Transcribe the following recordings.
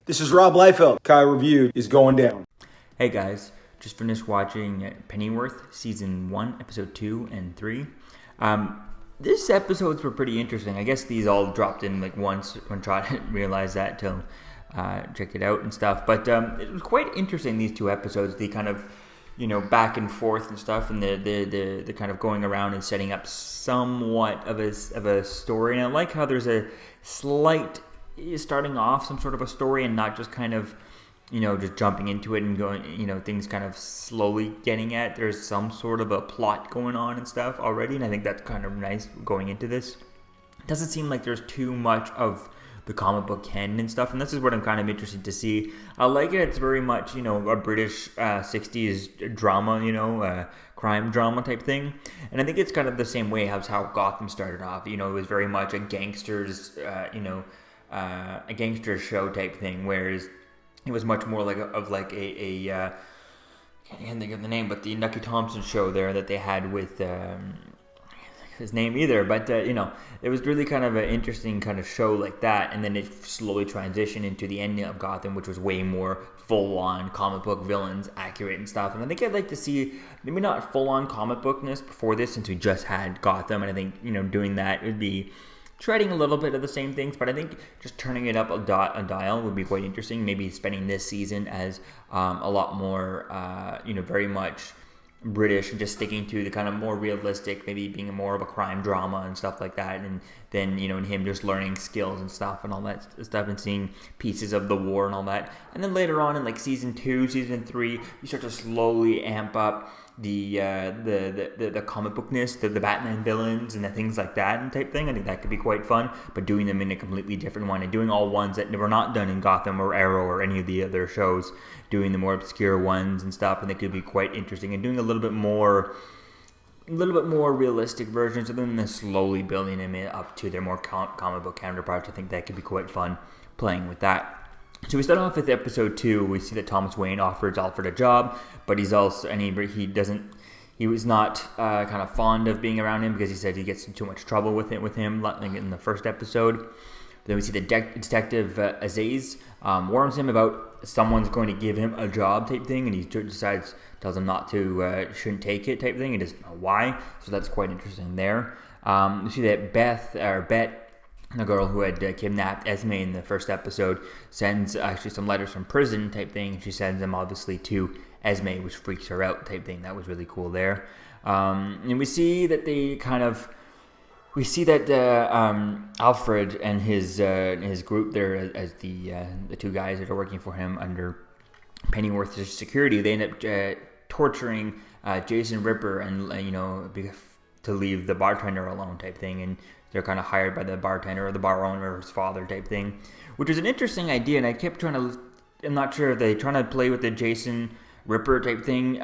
This is Rob Liefeld. Kai Review is going down. Hey guys, just finished watching Pennyworth Season 1, Episode 2 and 3. These episodes were pretty interesting. I guess these all dropped in like one shot. I didn't realize that till checked it out and stuff. But it was quite interesting, these two episodes. The kind of, back and forth and stuff, and the kind of going around and setting up somewhat of a story. And I like how there's a slight starting off some sort of a story and not just kind of, just jumping into it and going, things kind of slowly getting at. There's some sort of a plot going on and stuff already, and I think that's kind of nice going into this. It doesn't seem like there's too much of the comic book canon and stuff, and this is what I'm kind of interested to see. I like it. It's very much, a British 60s drama, crime drama type thing. And I think it's kind of the same way as how Gotham started off. It was very much a gangster's, a gangster show type thing, whereas it was much more like I can't think of the name, but the Nucky Thompson show there that they had with his name either, but it was really kind of an interesting kind of show like that, and then it slowly transitioned into the ending of Gotham, which was way more full-on comic book villains, accurate and stuff. And I think I'd like to see maybe not full-on comic bookness before this, since we just had Gotham, and I think doing that would be treading a little bit of the same things, but I think just turning it up a dial would be quite interesting. Maybe spending this season as a lot more, very much British, and just sticking to the kind of more realistic, maybe being more of a crime drama and stuff like that, and then and him just learning skills and stuff and all that stuff, and seeing pieces of the war and all that. And then later on in like season 2, season 3, you start to slowly amp up the comic bookness, the Batman villains and the things like that and type thing. I think that could be quite fun, but doing them in a completely different one, and doing all ones that were not done in Gotham or Arrow or any of the other shows, doing the more obscure ones and stuff, and they could be quite interesting, and doing a little bit more realistic versions of them, and then slowly building them up to their more comic book counterparts. I think that could be quite fun playing with that. So we start off with episode 2. We see that Thomas Wayne offers Alfred a job, but he's also, and he was not kind of fond of being around him, because he said he gets in too much trouble with him like in the first episode. Then we see the Detective Aziz warns him about someone's going to give him a job type thing, and he tells him not to, shouldn't take it type thing. He doesn't know why, so that's quite interesting there. We see that Bet, the girl who had kidnapped Esme in the first episode, sends actually some letters from prison type thing, and she sends them obviously to Esme, which freaks her out type thing. That was really cool there. And we see that Alfred and his group there, as the two guys that are working for him under Pennyworth's security, they end up torturing Jason Ripper, and to leave the bartender alone type thing, and they're kind of hired by the bartender or the bar owner's father type thing, which was an interesting idea. And I kept I'm not sure if they're trying to play with the Jason Ripper type thing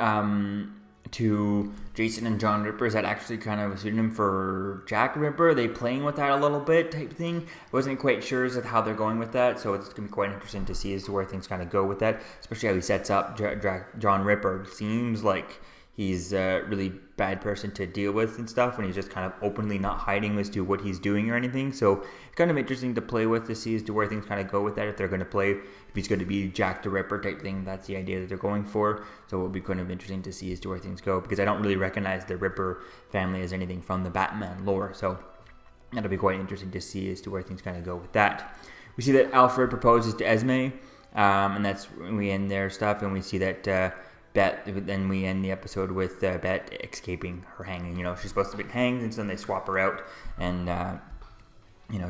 to Jason and John Ripper. Is that actually kind of a pseudonym for Jack Ripper? Are they playing with that a little bit type thing? I wasn't quite sure as of how they're going with that, so it's going to be quite interesting to see as to where things kind of go with that, especially how he sets up John Ripper. Seems like he's a really bad person to deal with and stuff, when he's just kind of openly not hiding as to what he's doing or anything. So it's kind of interesting to play with, to see as to where things kind of go with that. If they're going to play, if he's going to be Jack the Ripper type thing, that's the idea that they're going for. So it will be kind of interesting to see as to where things go, because I don't really recognize the Ripper family as anything from the Batman lore. So that'll be quite interesting to see as to where things kind of go with that. We see that Alfred proposes to Esme, and that's when we end their stuff, and we see that then we end the episode with Bet escaping her hanging. She's supposed to be hanged, and so then they swap her out, and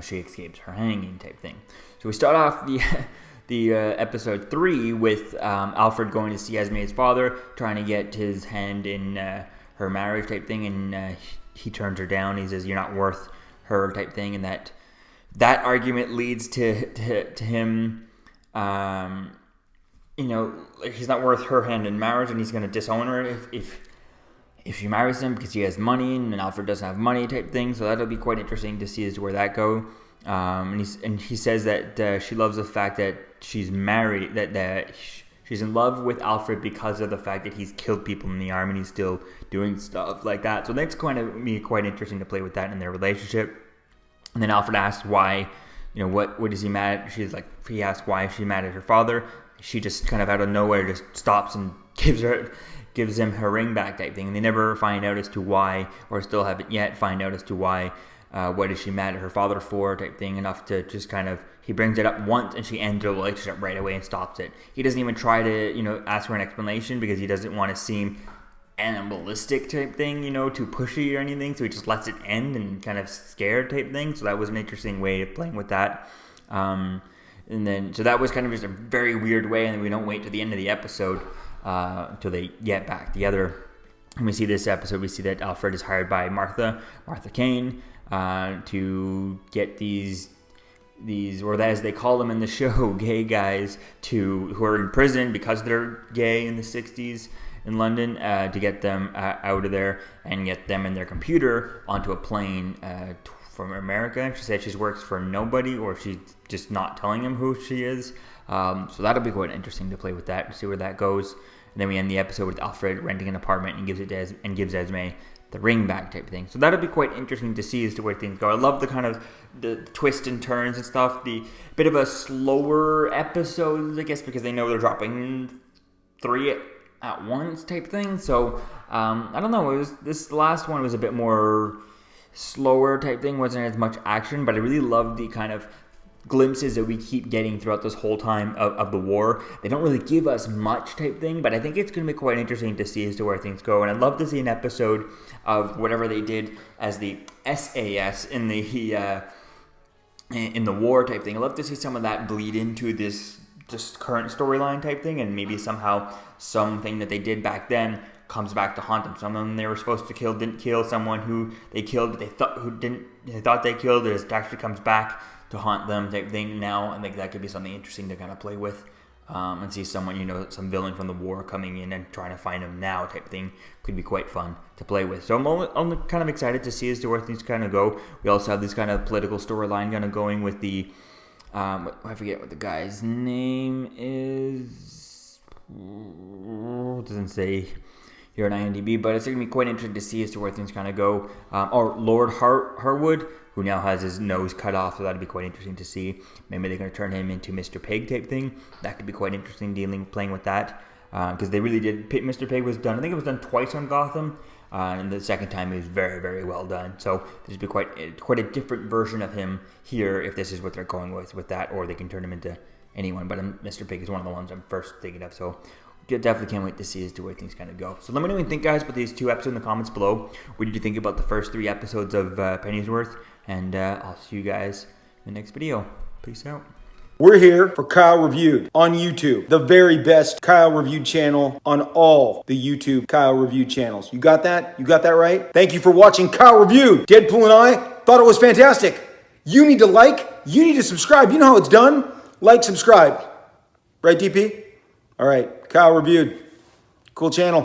she escapes her hanging type thing. So we start off the episode 3 with Alfred going to see Esme's father, trying to get his hand in her marriage type thing, and he turns her down. He says, "You're not worth her" type thing, and that argument leads to him. He's not worth her hand in marriage, and he's going to disown her if she marries him, because he has money and Alfred doesn't have money type thing. So that'll be quite interesting to see as to where that go. And he says that she loves the fact that she's married, that she's in love with Alfred because of the fact that he's killed people in the army and he's still doing stuff like that. So that's going to be quite interesting to play with that in their relationship. And then Alfred asks why what is he mad at? He asks why is she mad at her father. She just kind of out of nowhere just stops and gives him her ring back type thing. And they never find out as to why, or still haven't yet find out as to why. What is she mad at her father for type thing, enough to just kind of, he brings it up once and she ends their relationship right away and stops it. He doesn't even try to, ask for an explanation because he doesn't want to seem animalistic type thing, too pushy or anything. So he just lets it end and kind of scared type thing. So that was an interesting way of playing with that. So that was kind of just a very weird way. And then we don't wait to the end of the episode until they get back together. And we see this episode, we see that Alfred is hired by Martha Kane, to get these, or as they call them in the show, gay guys who are in prison because they're gay in the 60s in London, to get them out of there and get them and their computer onto a plane from America. She said she works for nobody, or she's just not telling him who she is. So that'll be quite interesting to play with that and see where that goes. And then we end the episode with Alfred renting an apartment and gives Esme the ring back type thing. So that'll be quite interesting to see as to where things go. I love the kind of the twists and turns and stuff. The bit of a slower episodes, I guess, because they know they're dropping 3 at once type thing. So I don't know. This last one was a bit more slower type thing. Wasn't as much action, but I really loved the kind of glimpses that we keep getting throughout this whole time of the war. They don't really give us much type thing, but I think it's going to be quite interesting to see as to where things go. And I'd love to see an episode of whatever they did as the SAS in the war type thing. I'd love to see some of that bleed into this just current storyline type thing, and maybe somehow something that they did back then comes back to haunt them. Someone they were supposed to kill didn't kill, someone who they killed but they thought they killed, it actually comes back to haunt them type thing now. I think that could be something interesting to kind of play with, and see someone, some villain from the war coming in and trying to find him now type thing. Could be quite fun to play with. So I'm kind of excited to see as to where things kind of go. We also have this kind of political storyline kind of going with the, I forget what the guy's name is. It doesn't say here on IMDb, but it's going to be quite interesting to see as to where things kind of go. Or Lord Harwood, who now has his nose cut off, so that'd be quite interesting to see. Maybe they're going to turn him into Mr. Pig type thing. That could be quite interesting playing with that, because they really did. Mr. Pig was done. I think it was done twice on Gotham, and the second time it was very, very well done. So there's be quite a different version of him here if this is what they're going with that, or they can turn him into anyone. But Mr. Pig is one of the ones I'm first thinking of. So definitely can't wait to see as to where things kind of go. So let me know what you think, guys, about these 2 episodes in the comments below. What did you think about the first 3 episodes of Pennyworth? And I'll see you guys in the next video. Peace out. We're here for Kyle Reviewed on YouTube, the very best Kyle Reviewed channel on all the YouTube Kyle Reviewed channels. You got that? You got that right? Thank you for watching Kyle Reviewed. Deadpool and I thought it was fantastic. You need to like, you need to subscribe. You know how it's done. Like, subscribe. Right, DP? All right, Kyle Reviewed. Cool channel.